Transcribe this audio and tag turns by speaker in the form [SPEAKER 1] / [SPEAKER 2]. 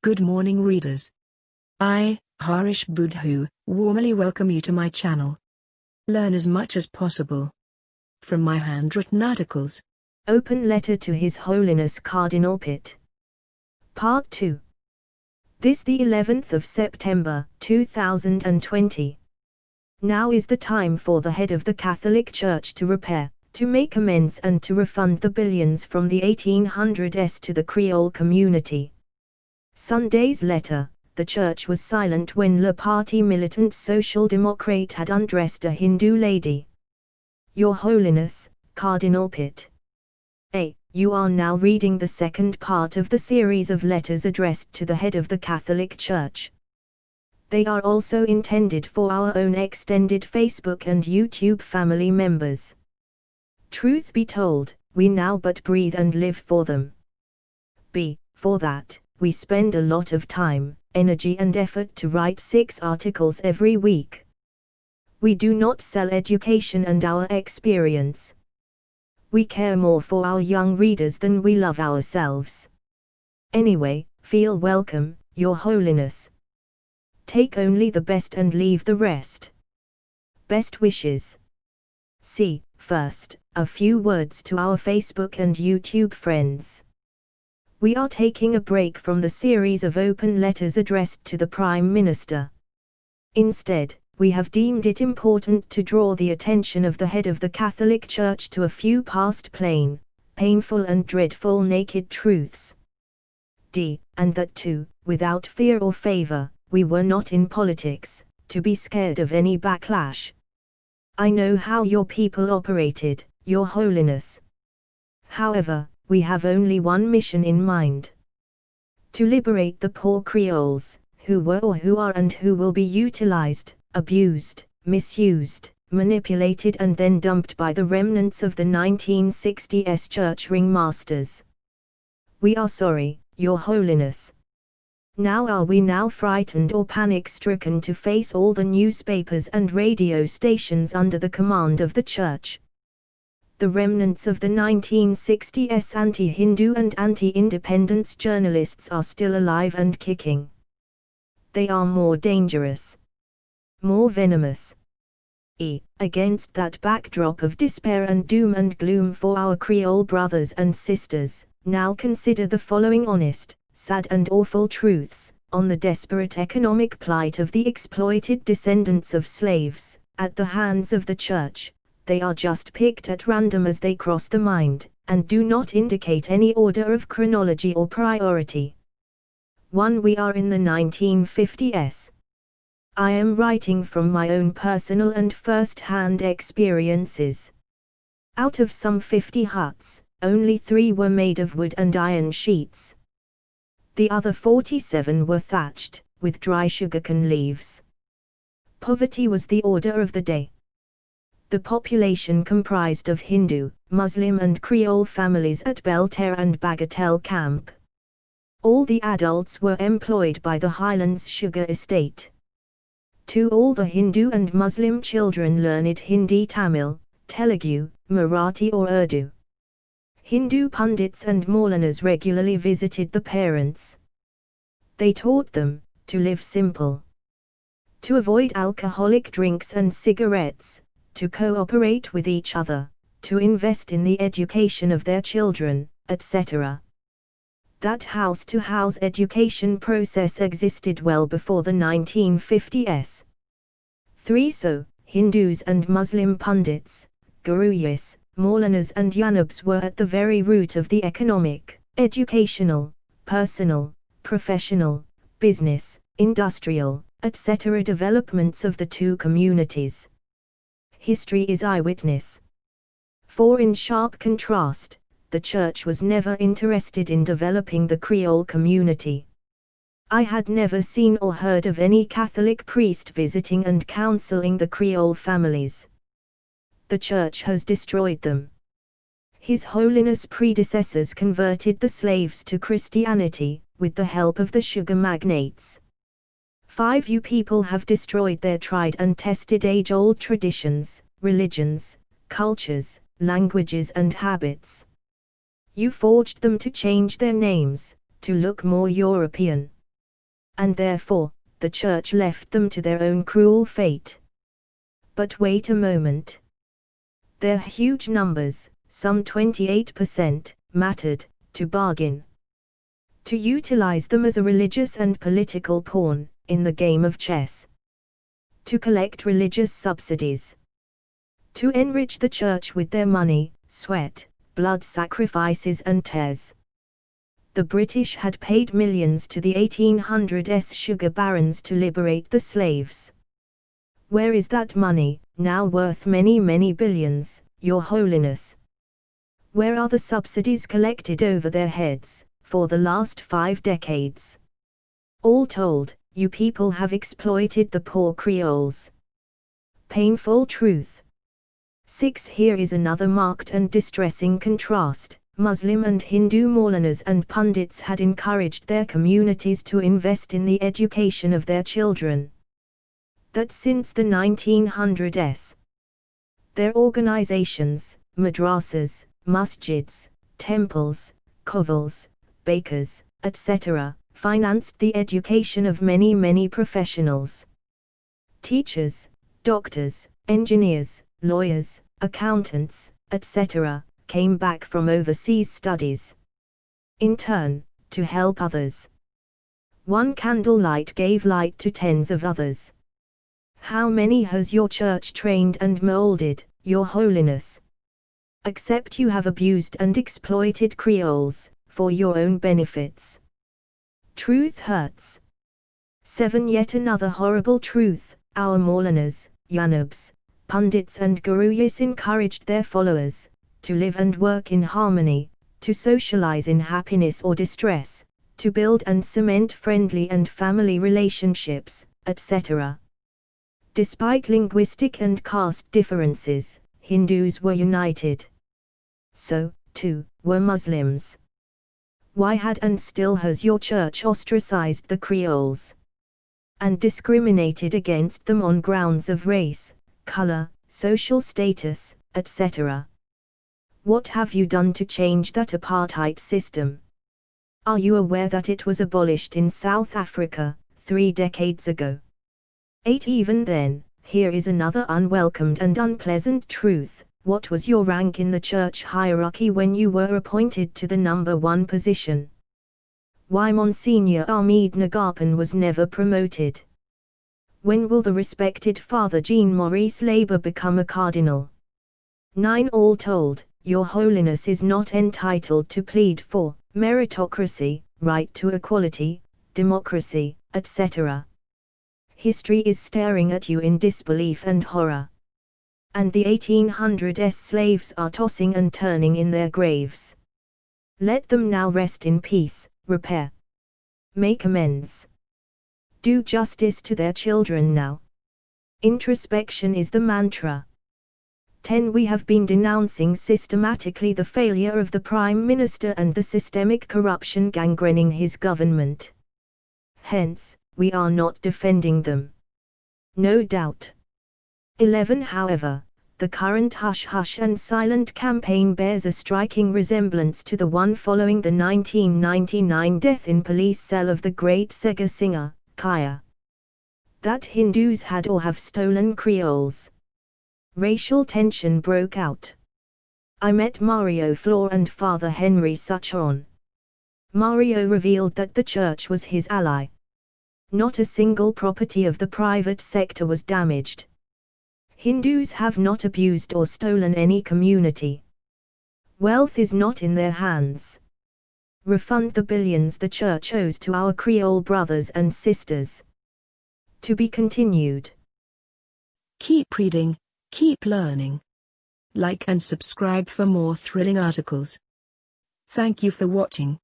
[SPEAKER 1] Good morning readers. I, Harish Budhu, warmly welcome you to my channel. Learn as much as possible from my handwritten articles.
[SPEAKER 2] Open Letter to His Holiness Cardinal Piat. Part 2. This the 11th of September, 2020. Now is the time for the head of the Catholic Church to repair, to make amends and to refund the billions from the 1800s to the Creole community. Sunday's letter. The church was silent when Le Parti militant Social Democrate had undressed a Hindu lady. Your Holiness, Cardinal Piat. You are now reading the second part of the series of letters addressed to the head of the Catholic Church. They are also intended for our own extended Facebook and YouTube family members. Truth be told, we now but breathe and live for them. For that, we spend a lot of time, energy and effort to write 6 articles every week. We do not sell education and our experience. We care more for our young readers than we love ourselves. Anyway, feel welcome, Your Holiness. Take only the best and leave the rest. Best wishes. First, a few words to our Facebook and YouTube friends. We are taking a break from the series of open letters addressed to the Prime Minister. Instead, we have deemed it important to draw the attention of the head of the Catholic Church to a few past plain, painful and dreadful naked truths. And that too, without fear or favor. We were not in politics, to be scared of any backlash. I know how your people operated, Your Holiness. However, we have only one mission in mind. To liberate the poor Creoles, who were or who are and who will be utilized, abused, misused, manipulated and then dumped by the remnants of the 1960s church ringmasters. We are sorry, Your Holiness. Now are we now frightened or panic-stricken to face all the newspapers and radio stations under the command of the Church? The remnants of the 1960s anti-Hindu and anti-independence journalists are still alive and kicking. They are more dangerous, more venomous. Against that backdrop of despair and doom and gloom for our Creole brothers and sisters, now consider the following honest, sad and awful truths, on the desperate economic plight of the exploited descendants of slaves, at the hands of the Church. They are just picked at random as they cross the mind, and do not indicate any order of chronology or priority. 1. We are in the 1950s. I am writing from my own personal and first-hand experiences. Out of some 50 huts, only 3 were made of wood and iron sheets. The other 47 were thatched, with dry sugarcane leaves. Poverty was the order of the day. The population comprised of Hindu, Muslim and Creole families at Belterre and Bagatelle Camp. All the adults were employed by the Highlands Sugar Estate. 2. All the Hindu and Muslim children learned Hindi, Tamil, Telugu, Marathi or Urdu. Hindu pundits and Maulanas regularly visited the parents. They taught them to live simple, to avoid alcoholic drinks and cigarettes, to cooperate with each other, to invest in the education of their children, etc. That house-to-house education process existed well before the 1950s. 3. So, Hindus and Muslim pundits, Guruyas, Maulanas and Yanabs were at the very root of the economic, educational, personal, professional, business, industrial, etc. developments of the 2 communities. History is eyewitness. 4. In sharp contrast, the Church was never interested in developing the Creole community. I had never seen or heard of any Catholic priest visiting and counseling the Creole families. The Church has destroyed them. His Holiness' predecessors converted the slaves to Christianity, with the help of the sugar magnates. 5. You people have destroyed their tried and tested age-old traditions, religions, cultures, languages and habits. You forged them to change their names, to look more European. and therefore, the Church left them to their own cruel fate. But wait a moment. Their huge numbers, some 28%, mattered, to bargain. To utilize them as a religious and political pawn, in the game of chess. To collect religious subsidies. To enrich the Church with their money, sweat, blood sacrifices and tears. The British had paid millions to the 1800s sugar barons to liberate the slaves. Where is that money, now worth many, many billions, Your Holiness? Where are the subsidies collected over their heads, for the last 5 decades? All told, you people have exploited the poor Creoles. Painful truth. 6. Here is another marked and distressing contrast. Muslim and Hindu maulanas and pundits had encouraged their communities to invest in the education of their children. That since the 1900s, their organizations, madrasas, masjids, temples, kovils, bakers, etc., financed the education of many, many professionals. Teachers, doctors, engineers, lawyers, accountants, etc., came back from overseas studies. In turn, to help others. One candlelight gave light to tens of others. How many has your Church trained and molded, Your Holiness? Except you have abused and exploited Creoles, for your own benefits. Truth hurts. 7. Yet another horrible truth, our Maulanas, Yanabs, pundits and gurus encouraged their followers, to live and work in harmony, to socialize in happiness or distress, to build and cement friendly and family relationships, etc. Despite linguistic and caste differences, Hindus were united. So, too, were Muslims. Why had and still has your Church ostracized the Creoles? And discriminated against them on grounds of race, color, social status, etc.? What have you done to change that apartheid system? Are you aware that it was abolished in South Africa, 3 decades ago? 8. Even then, here is another unwelcomed and unpleasant truth. What was your rank in the Church hierarchy when you were appointed to the number 1 position? Why Monsignor Ahmed Nagapan was never promoted? When will the respected Father Jean-Maurice Labour become a cardinal? 9. All told, Your Holiness is not entitled to plead for meritocracy, right to equality, democracy, etc. History is staring at you in disbelief and horror. And the 1800s slaves are tossing and turning in their graves. Let them now rest in peace, repair, make amends. Do justice to their children now. Introspection is the mantra. 10. We have been denouncing systematically the failure of the Prime Minister and the systemic corruption gangrening his government. Hence, we are not defending them. No doubt. 11. However, the current hush-hush and silent campaign bears a striking resemblance to the one following the 1999 death in police cell of the great Sega singer, Kaya. That Hindus had or have stolen Creoles. Racial tension broke out. I met Mario Flor and Father Henry Suchon. Mario revealed that the Church was his ally. Not a single property of the private sector was damaged. Hindus have not abused or stolen any community. Wealth is not in their hands. Refund the billions the Church owes to our Creole brothers and sisters. To be continued.
[SPEAKER 1] Keep reading, keep learning. Like and subscribe for more thrilling articles. Thank you for watching.